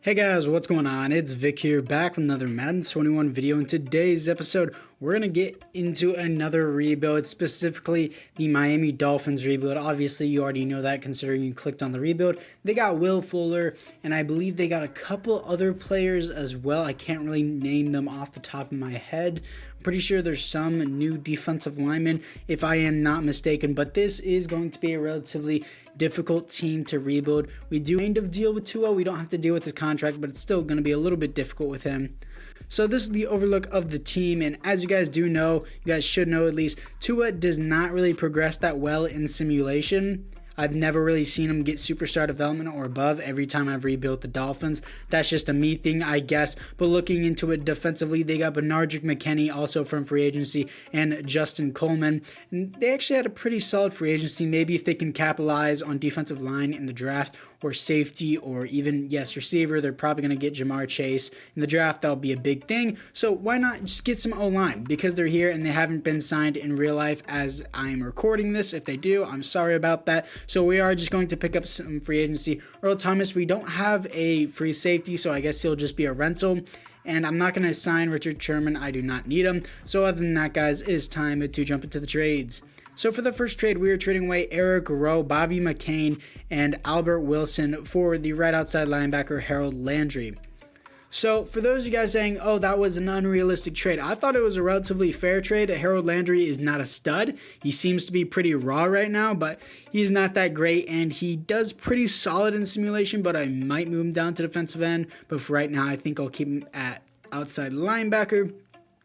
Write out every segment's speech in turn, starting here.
Hey guys, what's going on? It's Vic here, back with another Madden 21 video. In today's episode, we're going to get into another rebuild, specifically the Miami Dolphins rebuild. Obviously, you already know that considering you clicked on the rebuild. They got Will Fuller, and I believe they got a couple other players as well. I can't really name them off the top of my head. I'm pretty sure there's some new defensive linemen, if I am not mistaken, but this is going to be a relatively difficult team to rebuild. We do kind of deal with Tua. We don't have to deal with his contract, but it's still going to be a little bit difficult with him. So this is the overlook of the team, and as you guys do know, you guys should know at least, Tua does not really progress that well in simulation. I've never really seen him get superstar development or above every time I've rebuilt the Dolphins. That's just a me thing, I guess. But looking into it defensively, they got Benardrick McKinney, also from free agency, and Justin Coleman. And they actually had a pretty solid free agency. Maybe if they can capitalize on defensive line in the draft, or safety, or even, yes, receiver, they're probably going to get Jamar Chase in the draft. That'll be a big thing. So why not just get some O-line? Because they're here and they haven't been signed in real life as I'm recording this. If they do, I'm sorry about that. So we are just going to pick up some free agency. Earl Thomas, we don't have a free safety, so I guess he'll just be a rental. And I'm not going to sign Richard Sherman. I do not need him. So other than that, guys, it is time to jump into the trades. So for the first trade, we are trading away Eric Rowe, Bobby McCain, and Albert Wilson for the right outside linebacker Harold Landry. So for those of you guys saying, oh, that was an unrealistic trade, I thought it was a relatively fair trade. Harold Landry is not a stud. He seems to be pretty raw right now, but he's not that great, and he does pretty solid in simulation, but I might move him down to defensive end. But for right now, I think I'll keep him at outside linebacker,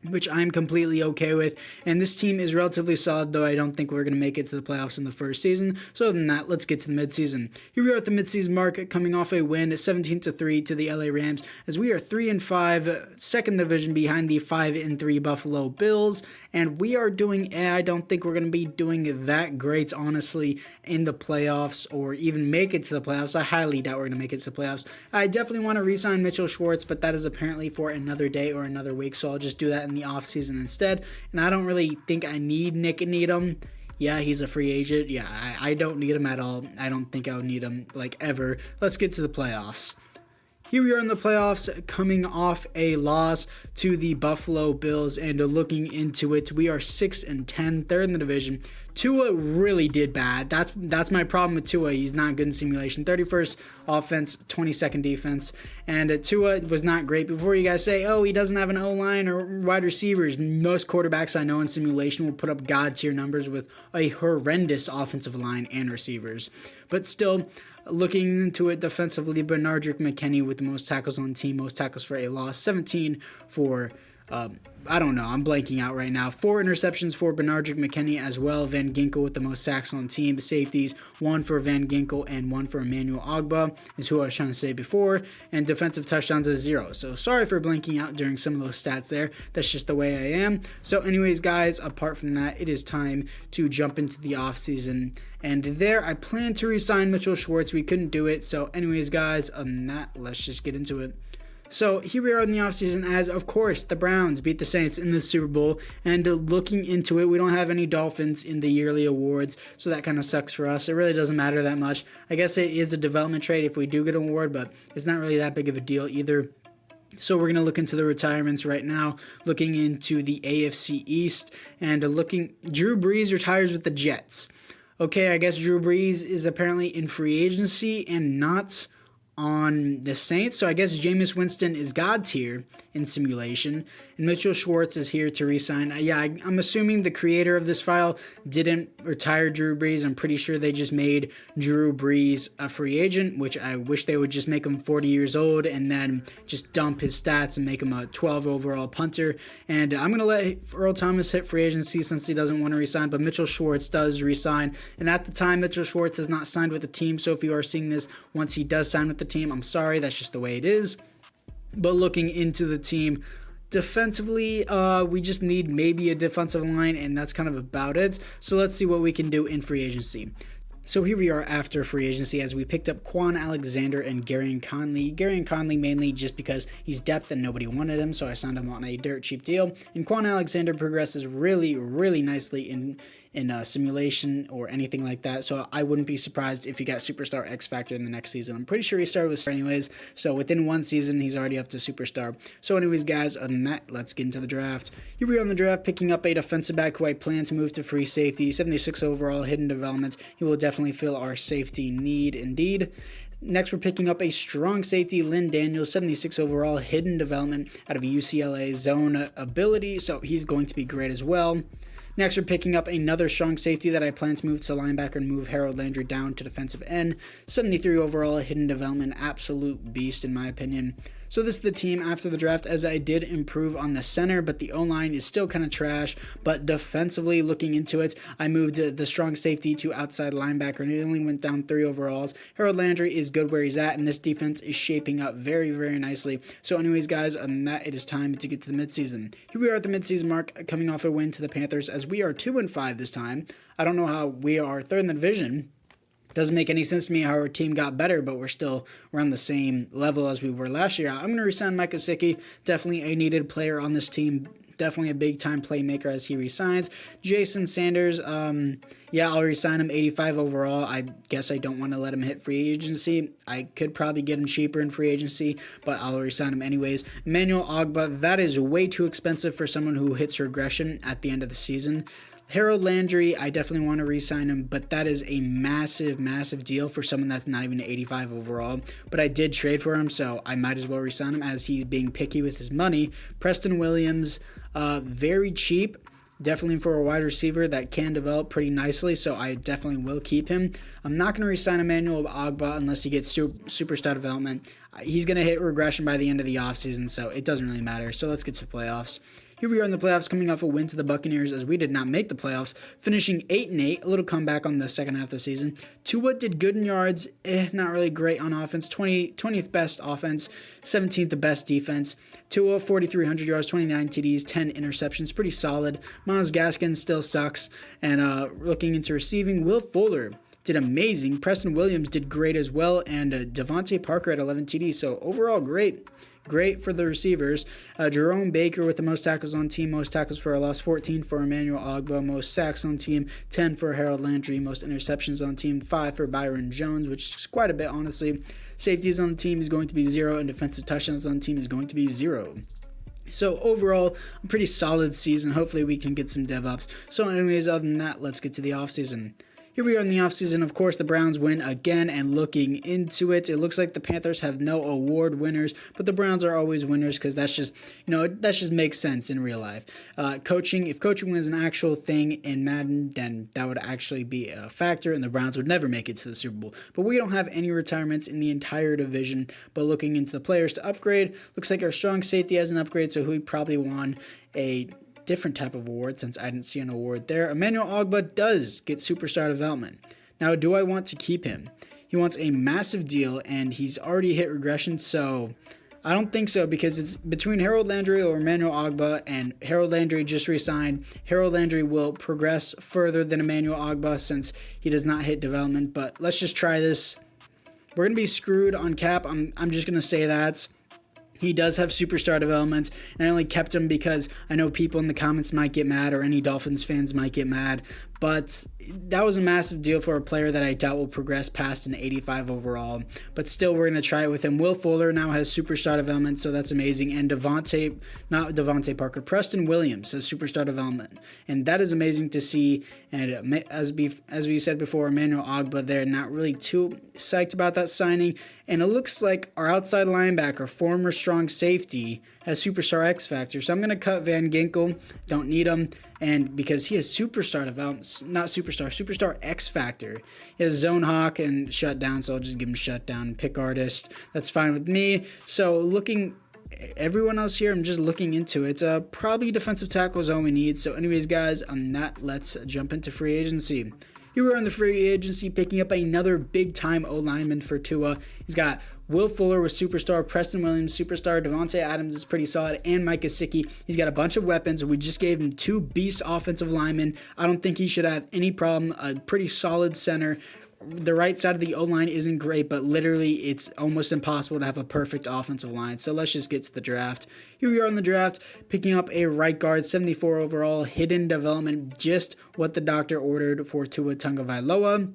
which I'm completely okay with. And this team is relatively solid, though I don't think we're going to make it to the playoffs in the first season. So other than that, let's get to the midseason. Here we are at the midseason mark, coming off a win 17-3 to the LA Rams, as we are 3-5, second division behind the 5-3 Buffalo Bills. And we are doing, I don't think we're going to be doing that great, honestly, in the playoffs, or even make it to the playoffs. I highly doubt we're going to make it to the playoffs. I definitely want to re-sign Mitchell Schwartz, but that is apparently for another day or another week, so I'll just do that in the offseason instead. And I don't really think I need Nick Needham. Yeah, he's a free agent. Yeah, I don't need him at all. I don't think I'll need him, like, ever. Let's get to the playoffs. Here we are in the playoffs, coming off a loss to the Buffalo Bills, and looking into it, we are 6-10, third in the division. Tua really did bad. That's my problem with Tua. He's not good in simulation. 31st offense, 22nd defense, and Tua was not great. Before you guys say, oh, he doesn't have an O-line or wide receivers, most quarterbacks I know in simulation will put up God-tier numbers with a horrendous offensive line and receivers. But still, looking into it defensively, Benardrick McKinney with the most tackles on the team, most tackles for a loss, 17 for, I don't know, I'm blanking out right now. 4 interceptions for Benardrick McKinney as well. Van Ginkel with the most sacks on the team. Safeties, 1 for Van Ginkel and 1 for Emmanuel Ogbah, is who I was trying to say before. And defensive touchdowns is 0. So sorry for blanking out during some of those stats there. That's just the way I am. So anyways, guys, apart from that, it is time to jump into the offseason. And there, I plan to re-sign Mitchell Schwartz. We couldn't do it. So anyways, guys, other than that, let's just get into it. So here we are in the offseason as, of course, the Browns beat the Saints in the Super Bowl. And looking into it, we don't have any Dolphins in the yearly awards, so that kind of sucks for us. It really doesn't matter that much. I guess it is a development trade if we do get an award, but it's not really that big of a deal either. So we're going to look into the retirements right now, looking into the AFC East, and Drew Brees retires with the Jets. Okay, I guess Drew Brees is apparently in free agency and not on the Saints, so I guess Jameis Winston is God tier in simulation, and Mitchell Schwartz is here to re-sign. I'm assuming the creator of this file didn't retire Drew Brees. I'm pretty sure they just made Drew Brees a free agent, which I wish they would just make him 40 years old and then just dump his stats and make him a 12 overall punter. And I'm going to let Earl Thomas hit free agency since he doesn't want to re-sign, but Mitchell Schwartz does re-sign. And at the time, Mitchell Schwartz has not signed with the team, so if you are seeing this once he does sign with the team, I'm sorry, that's just the way it is. But looking into the team, defensively, we just need maybe a defensive line, and that's kind of about it. So let's see what we can do in free agency. So here we are after free agency as we picked up Quan Alexander and Garyon Conley. Garyon Conley mainly just because he's depth and nobody wanted him, so I signed him on a dirt cheap deal. And Quan Alexander progresses really, really nicely in in a simulation or anything like that. So I wouldn't be surprised if he got Superstar X Factor in the next season. I'm pretty sure he started with anyways. So within one season, he's already up to Superstar. So anyways, guys, other than that, let's get into the draft. Here we are on the draft, picking up a defensive back who I plan to move to free safety. 76 overall, hidden development. He will definitely fill our safety need indeed. Next, we're picking up a strong safety, Lynn Daniels, 76 overall, hidden development out of UCLA zone ability, so he's going to be great as well. Next, we're picking up another strong safety that I plan to move to linebacker and move Harold Landry down to defensive end. 73 overall, hidden development, absolute beast in my opinion. So this is the team after the draft, as I did improve on the center, but the O-line is still kind of trash. But defensively, looking into it, I moved the strong safety to outside linebacker, and it only went down 3 overalls. Harold Landry is good where he's at, and this defense is shaping up very, very nicely. So anyways, guys, other than that, it is time to get to the midseason. Here we are at the midseason mark, coming off a win to the Panthers, as we are 2-5 this time. I don't know how we are third in the division. Doesn't make any sense to me how our team got better, but we're on the same level as we were last year. I'm going to resign Mike Gesicki, definitely a needed player on this team, definitely a big-time playmaker as he resigns. Jason Sanders, yeah, I'll resign him, 85 overall. I guess I don't want to let him hit free agency. I could probably get him cheaper in free agency, but I'll resign him anyways. Emmanuel Ogbah, that is way too expensive for someone who hits regression at the end of the season. Harold Landry, I definitely want to re-sign him, but that is a massive, massive deal for someone that's not even 85 overall. But I did trade for him, so I might as well re-sign him as he's being picky with his money. Preston Williams, very cheap, definitely for a wide receiver that can develop pretty nicely, so I definitely will keep him. I'm not going to re-sign Emmanuel Ogbah unless he gets superstar development. He's going to hit regression by the end of the offseason, so it doesn't really matter. So let's get to the playoffs. Here we are in the playoffs, coming off a win to the Buccaneers, as we did not make the playoffs, finishing 8-8, a little comeback on the second half of the season. Tua did good in yards, not really great on offense, 20th best offense, 17th the best defense. Tua, 4,300 yards, 29 TDs, 10 interceptions, pretty solid. Myles Gaskin still sucks, and looking into receiving, Will Fuller did amazing. Preston Williams did great as well, and Devontae Parker at 11 TDs, so overall great. Great for the receivers. Jerome Baker with the most tackles on team, most tackles for a loss, 14 for Emmanuel Ogbah, most sacks on team, 10 for Harold Landry, most interceptions on team, 5 for Byron Jones, which is quite a bit, honestly. Safeties on the team is going to be 0, and defensive touchdowns on the team is going to be 0. So overall, a pretty solid season. Hopefully we can get some dev ups. So anyways, other than that, let's get to the offseason. Here we are in the offseason. Of course, the Browns win again, and looking into it, it looks like the Panthers have no award winners, but the Browns are always winners because that's just, that just makes sense in real life. Coaching, if coaching was an actual thing in Madden, then that would actually be a factor, and the Browns would never make it to the Super Bowl. But we don't have any retirements in the entire division. But looking into the players to upgrade, looks like our strong safety has an upgrade, so he probably won a different type of award since I didn't see an award there. Emmanuel Ogbah does get superstar development. Now, do I want to keep him? He wants a massive deal, and he's already hit regression, so I don't think so, because it's between Harold Landry or Emmanuel Ogbah, and Harold Landry just re-signed. Harold Landry will progress further than Emmanuel Ogbah since he does not hit development, but let's just try this. We're going to be screwed on cap. I'm just going to say that. He does have superstar development, and I only kept him because I know people in the comments might get mad, or any Dolphins fans might get mad, but that was a massive deal for a player that I doubt will progress past an 85 overall, but still we're going to try it with him. Will Fuller now has superstar development, so that's amazing, and Preston Williams has superstar development, and that is amazing to see, and as we said before, Emmanuel Ogbah there, not really too psyched about that signing, and it looks like our outside linebacker, former strong safety, has superstar X Factor, so I'm going to cut Van Ginkel, don't need him, and because he has superstar development, superstar X Factor. He has Zone Hawk and Shutdown, so I'll just give him Shutdown. Pick Artist, that's fine with me. So looking, everyone else here, I'm just looking into it. Probably defensive tackle is all we need. So anyways, guys, on that, let's jump into free agency. Here we are in the free agency, picking up another big-time O-lineman for Tua. He's got Will Fuller with superstar, Preston Williams, superstar, Devontae Adams is pretty solid, and Mike Gesicki. He's got a bunch of weapons. We just gave him 2 beast offensive linemen. I don't think he should have any problem. A pretty solid center, the right side of the O-line isn't great, but literally it's almost impossible to have a perfect offensive line. So let's just get to the draft. Here we are in the draft, picking up a right guard, 74 overall, hidden development, just what the doctor ordered for Tua Tagovailoa.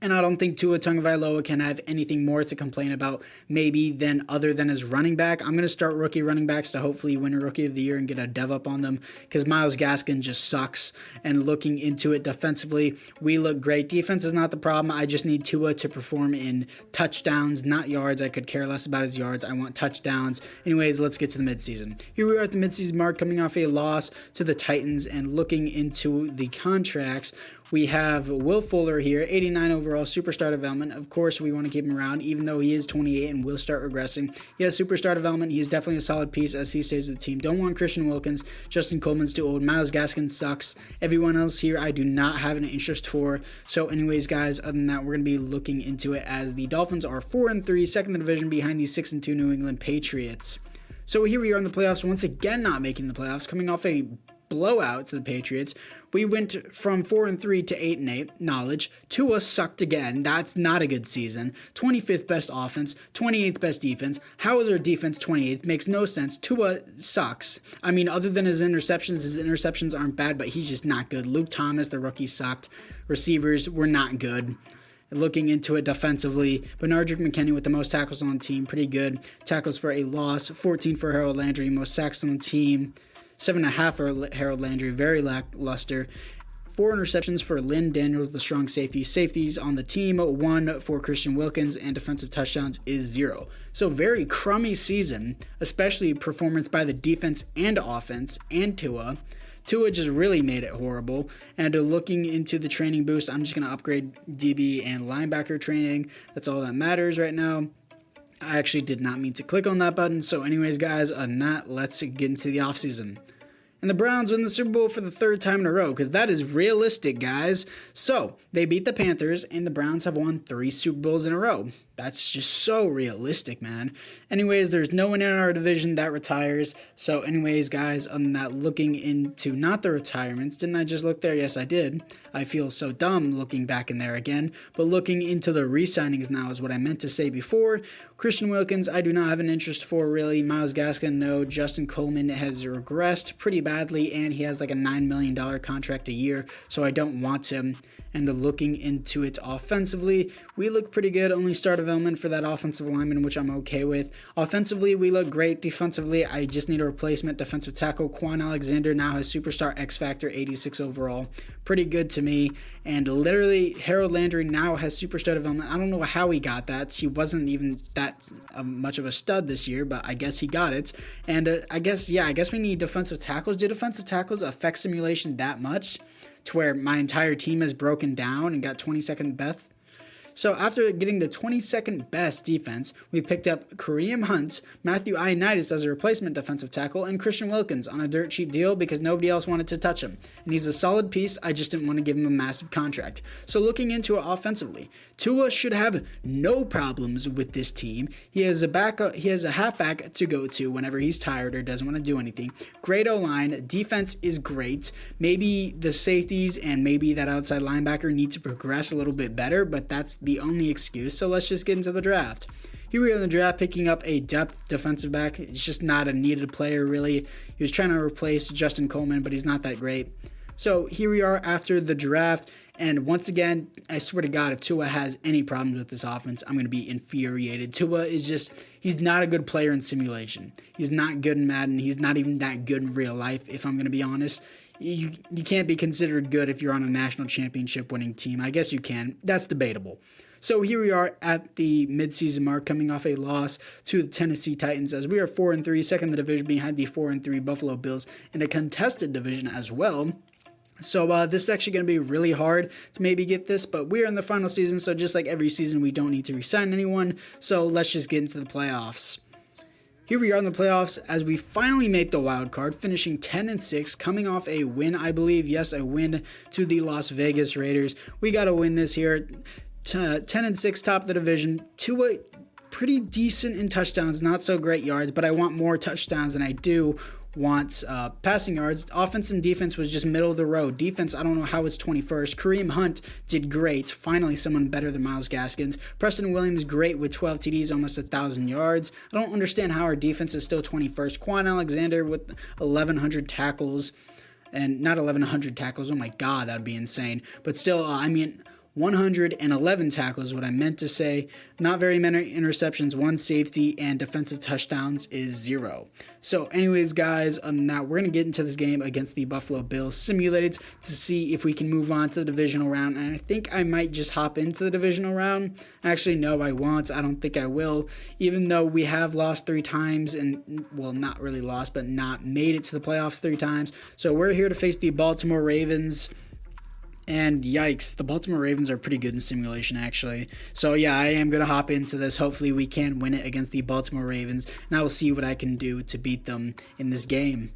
And I don't think Tua Tagovailoa can have anything more to complain about maybe than other than his running back. I'm going to start rookie running backs to hopefully win a Rookie of the Year and get a dev up on them because Myles Gaskin just sucks. And looking into it defensively, we look great. Defense is not the problem. I just need Tua to perform in touchdowns, not yards. I could care less about his yards. I want touchdowns. Anyways, let's get to the midseason. Here we are at the midseason mark, coming off a loss to the Titans and looking into the contracts. We have Will Fuller here, 89 overall, superstar development. Of course, we want to keep him around, even though he is 28 and will start regressing. He has superstar development. He is definitely a solid piece as he stays with the team. Don't want Christian Wilkins. Justin Coleman's too old. Myles Gaskin sucks. Everyone else here I do not have an interest for. So anyways, guys, other than that, we're going to be looking into it as the Dolphins are 4-3, second in the division behind the 6-2 New England Patriots. So here we are in the playoffs, once again not making the playoffs, coming off a blowout to the Patriots. We went from 4-3 to 8-8. Knowledge. Tua sucked again. That's not a good season. 25th best offense, 28th best defense. How is our defense 28th? Makes no sense. Tua sucks. I mean, other than his interceptions aren't bad, but he's just not good. Luke Thomas, the rookie, sucked. Receivers were not good. Looking into it defensively, Benardrick McKinney with the most tackles on the team, pretty good. Tackles for a loss, 14 for Harold Landry, most sacks on the team. 7.5 for Harold Landry, very lackluster. 4 interceptions for Lynn Daniels, the strong safety. Safeties on the team, 1 for Christian Wilkins, and defensive touchdowns is 0. So very crummy season, especially performance by the defense and offense and Tua. Tua just really made it horrible. And looking into the training boost, I'm just going to upgrade DB and linebacker training. That's all that matters right now. I actually did not mean to click on that button. So anyways, guys, on that, let's get into the offseason. And the Browns win the Super Bowl for the 3rd time in a row, because that is realistic, guys. So, they beat the Panthers, and the Browns have won 3 Super Bowls in a row. That's just so realistic, man. Anyways, there's no one in our division that retires. So anyways, guys, I'm not looking into not the retirements. Didn't I just look there? Yes, I did. I feel so dumb looking back in there again. But looking into the re-signings now is what I meant to say before. Christian Wilkins, I do not have an interest for, really. Myles Gaskin, no. Justin Coleman has regressed pretty badly, and he has like a $9 million contract a year, so I don't want him. And looking into it offensively, we look pretty good. Only star development for that offensive lineman, which I'm okay with. Offensively, we look great. Defensively, I just need a replacement. Defensive tackle Quan Alexander now has superstar X Factor, 86 overall. Pretty good to me. And literally, Harold Landry now has superstar development. I don't know how he got that. He wasn't even that much of a stud this year, but I guess he got it. And I guess we need defensive tackles. Do defensive tackles affect simulation that much to where my entire team is broken down and got 22nd best? So after getting the 22nd best defense, we picked up Kareem Hunt, Matthew Ioannidis as a replacement defensive tackle, and Christian Wilkins on a dirt cheap deal because nobody else wanted to touch him. And he's a solid piece, I just didn't want to give him a massive contract. So looking into it offensively, Tua should have no problems with this team. He has a halfback to go to whenever he's tired or doesn't want to do anything. Great O-line, defense is great. Maybe the safeties and maybe that outside linebacker need to progress a little bit better, but that's the only excuse. So let's just get into the draft. Here we are in the draft, picking up a depth defensive back. It's just not a needed player, really. He was trying to replace Justin Coleman, but he's not that great. So here we are after the draft, and once again, I swear to God, if Tua has any problems with this offense, I'm going to be infuriated. Tua is he's not a good player in simulation. He's not good in Madden. He's not even that good in real life, if I'm going to be honest. You can't be considered good if you're on a national championship winning team. I guess you can. That's debatable. So here we are at the midseason mark, coming off a loss to the Tennessee Titans, as we are 4-3, second in the division behind the 4-3 Buffalo Bills in a contested division as well. So this is actually going to be really hard to maybe get this, but we're in the final season, so just like every season, we don't need to re-sign anyone. So let's just get into the playoffs. Here we are in the playoffs as we finally make the wild card, finishing 10-6, coming off a win, I believe. Yes, a win to the Las Vegas Raiders. We got to win this here. 10-6, top of the division. Tua pretty decent in touchdowns, not so great yards, but I want more touchdowns than I do wants passing yards. Offense and defense was just middle of the road. Defense, I don't know how it's 21st. Kareem Hunt did great. Finally, someone better than Myles Gaskins. Preston Williams, great with 12 TDs, almost 1,000 yards. I don't understand how our defense is still 21st. Quan Alexander with 1,100 tackles. And not 1,100 tackles. Oh my God, that would be insane. But still, 111 tackles is what I meant to say. Not very many interceptions, 1 safety, and defensive touchdowns is 0. So anyways, guys, now we're going to get into this game against the Buffalo Bills simulated to see if we can move on to the divisional round. And I think I might just hop into the divisional round. Actually, no, I won't. I don't think I will. Even though we have lost 3 times and, well, not really lost, but not made it to the playoffs 3 times. So we're here to face the Baltimore Ravens. And yikes, the Baltimore Ravens are pretty good in simulation, actually. So yeah, I am going to hop into this. Hopefully we can win it against the Baltimore Ravens, and I will see what I can do to beat them in this game.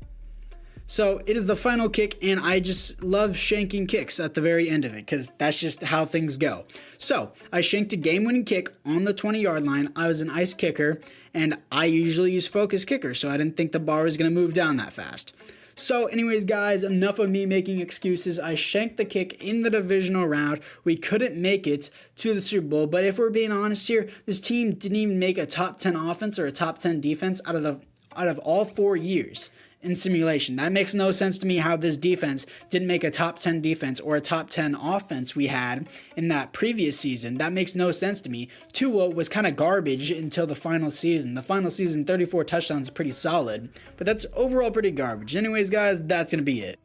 So it is the final kick, and I just love shanking kicks at the very end of it because that's just how things go. So I shanked a game-winning kick on the 20-yard line. I was an ice kicker, and I usually use focus kicker, so I didn't think the bar was going to move down that fast. So anyways, guys, enough of me making excuses. I shanked the kick in the divisional round. We couldn't make it to the Super Bowl, but if we're being honest here, this team didn't even make a top 10 offense or a top 10 defense out of all 4 years in simulation. That makes no sense to me how this defense didn't make a top 10 defense or a top 10 offense we had in that previous season. That makes no sense to me. Tua was kind of garbage until the final season. The final season, 34 touchdowns is pretty solid, but that's overall pretty garbage. Anyways, guys, that's going to be it.